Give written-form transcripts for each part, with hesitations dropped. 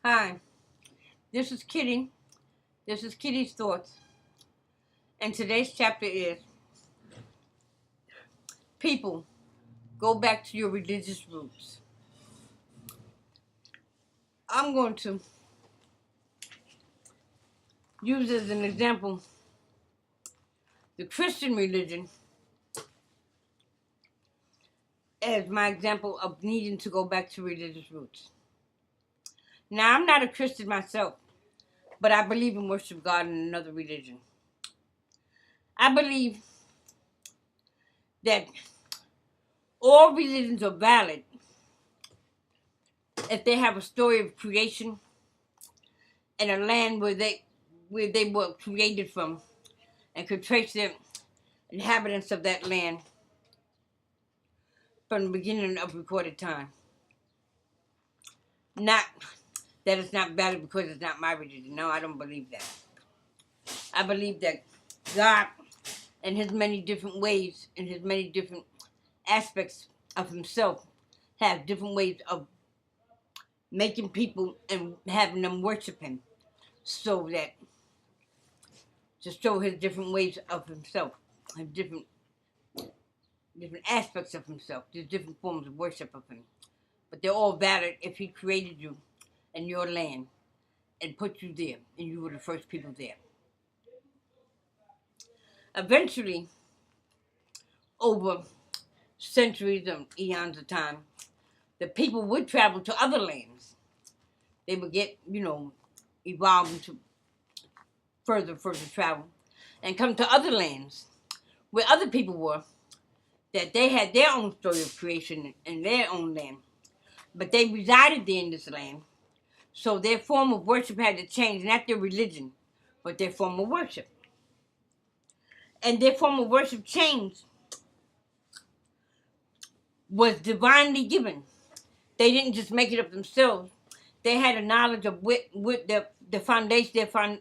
Hi, this is Kitty. This is Kitty's Thoughts. And today's chapter is People, Go Back to Your Religious Roots. I'm going to use as an example the Christian religion as my example of needing to go back to religious roots. Now, I'm not a Christian myself, but I believe in worship God in another religion. I believe that all religions are valid if they have a story of creation and a land where they were created from and could trace the inhabitants of that land from the beginning of recorded time. Not that it's not valid because it's not my religion. No, I don't believe that. I believe that God, in his many different ways, in his many different aspects of himself, has different ways of making people and having them worship him, so that to show his different ways of himself, his different aspects of himself. There's different forms of worship of him, but they're all valid if he created you in your land and put you there, and you were the first people there. Eventually, over centuries and eons of time, the people would travel to other lands. They would get, evolve into further travel and come to other lands where other people were, that they had their own story of creation in their own land. But they resided there in this land, so their form of worship had to change, not their religion, but their form of worship. And their form of worship change was divinely given. They didn't just make it up themselves. They had a knowledge of what the foundation, their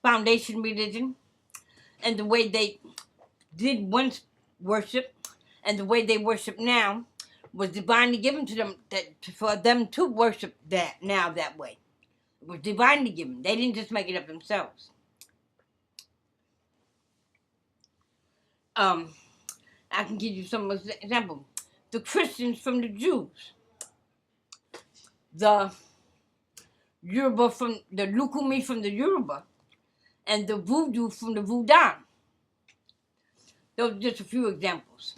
foundation religion, and the way they did once worship, and the way they worship now was divinely given to them, for them to worship that now that way. It was divinely given. They didn't just make it up themselves. I can give you some examples. The Christians from the Jews, the Yoruba from the Lukumi from the Yoruba, and the Voodoo from the Voodoo. Those are just a few examples.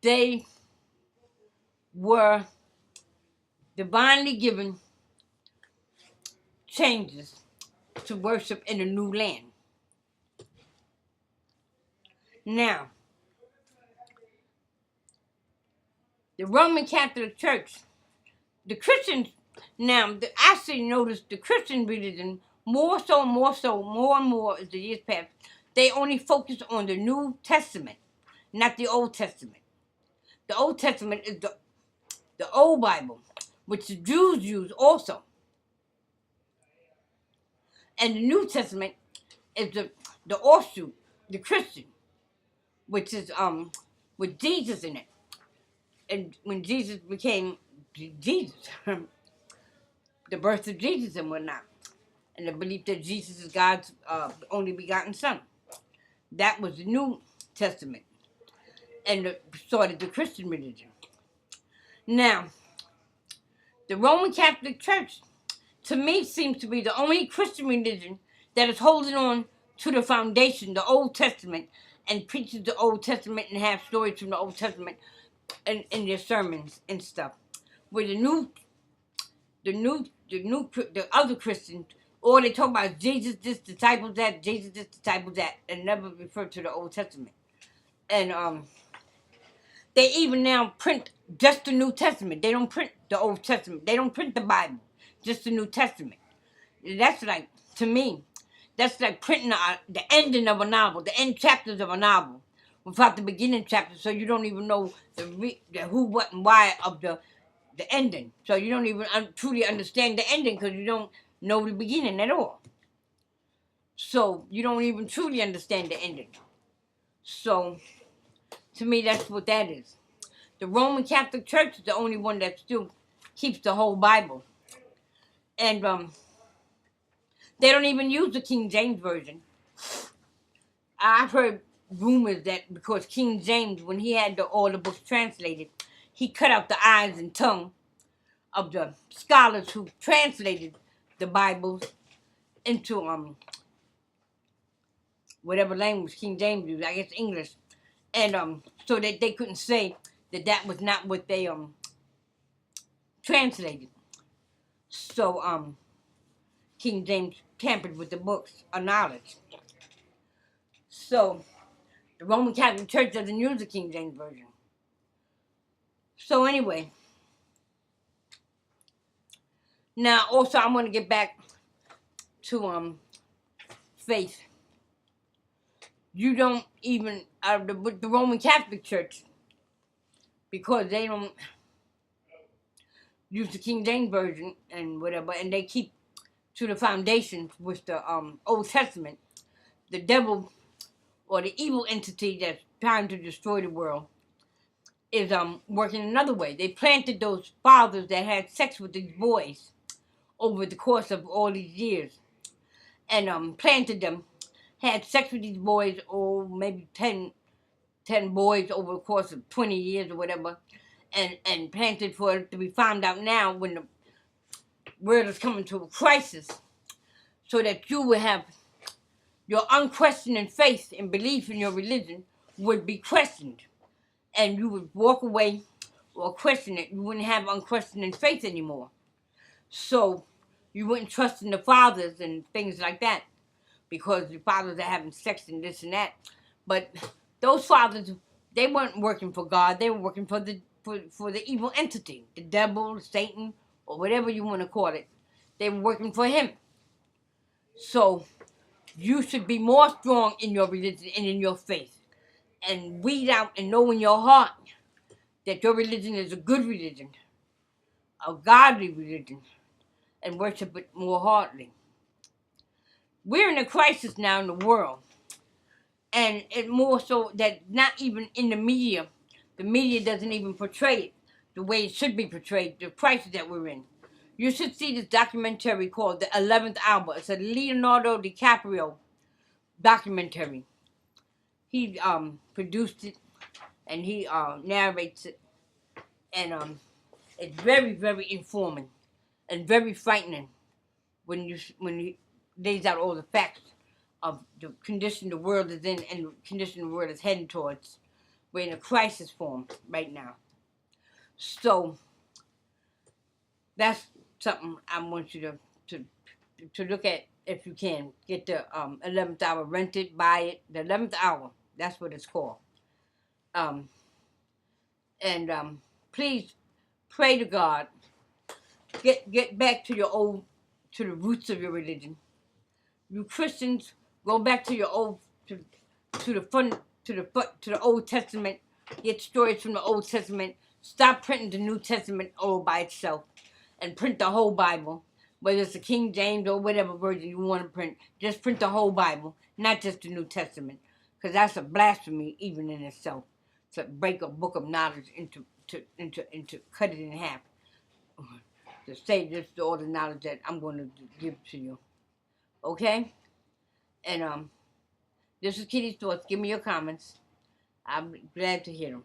They were divinely given changes to worship in a new land. Now, the Roman Catholic Church, the Christians, now, I actually noticed the Christian religion more and more as the years pass, they only focus on the New Testament, not the Old Testament. The Old Testament is the Old Bible, which the Jews use also. And the New Testament is the offshoot, the Christian, which is with Jesus in it. And when Jesus became Jesus, the birth of Jesus and whatnot, and the belief that Jesus is God's only begotten Son. That was the New Testament, and started the Christian religion. Now, the Roman Catholic Church, to me, seems to be the only Christian religion that is holding on to the foundation, the Old Testament, and preaches the Old Testament and have stories from the Old Testament in their sermons and stuff. Where the other Christians, all they talk about Jesus this, disciples that, Jesus this, disciples that, and never refer to the Old Testament. And they even now print just the New Testament. They don't print the Old Testament. They don't print the Bible, just the New Testament. That's like, to me, that's like printing the ending of a novel, the end chapters of a novel, without the beginning chapters, so you don't even know the who, what, and why of the ending. So you don't even truly understand the ending because you don't know the beginning at all. So you don't even truly understand the ending. So To me, that's what that is. The Roman Catholic Church is the only one that still keeps the whole Bible. And they don't even use the King James Version. I've heard rumors that because King James, when he had all the books translated, he cut out the eyes and tongue of the scholars who translated the Bibles into whatever language King James used, I guess English, and so that they couldn't say that that was not what they translated. So King James tampered with the books of knowledge. So the Roman Catholic Church doesn't use the King James Version. So anyway, now also I want to get back to faith. You don't even the Roman Catholic Church, because they don't use the King James Version and whatever, and they keep to the foundations with the Old Testament. The devil or the evil entity that's trying to destroy the world is working another way. They planted those fathers that had sex with these boys over the course of all these years, and planted them, had sex with these boys, or maybe 10 boys over the course of 20 years or whatever, and planted for it to be found out now when the world is coming to a crisis, so that you will have your unquestioning faith and belief in your religion would be questioned, and you would walk away or question it. You wouldn't have unquestioning faith anymore. So you wouldn't trust in the fathers and things like that, because the fathers are having sex and this and that. But those fathers, they weren't working for God. They were working for the evil entity, the devil, Satan, or whatever you want to call it. They were working for him. So you should be more strong in your religion and in your faith, and weed out and know in your heart that your religion is a good religion, a godly religion, and worship it more heartily. We're in a crisis now in the world, and it more so that not even in the media doesn't even portray it the way it should be portrayed, the crisis that we're in. You should see this documentary called The 11th Hour. It's a Leonardo DiCaprio documentary. He produced it, and he narrates it, and it's very, very informing and very frightening when he lays out all the facts of the condition the world is in and the condition the world is heading towards. We're in a crisis form right now. So that's something I want you to look at if you can. Get the 11th Hour, rent it, buy it. The 11th Hour, that's what it's called. And please pray to God. Get back to to the roots of your religion. You Christians, go back to your to the Old Testament. Get stories from the Old Testament. Stop printing the New Testament all by itself, and print the whole Bible. Whether it's the King James or whatever version you want to print, just print the whole Bible, not just the New Testament, because that's a blasphemy even in itself. To break a book of knowledge into cut it in half, to say this is all the knowledge that I'm going to give to you. Okay? And this is Kitty's Thoughts. Give me your comments. I'm glad to hear them.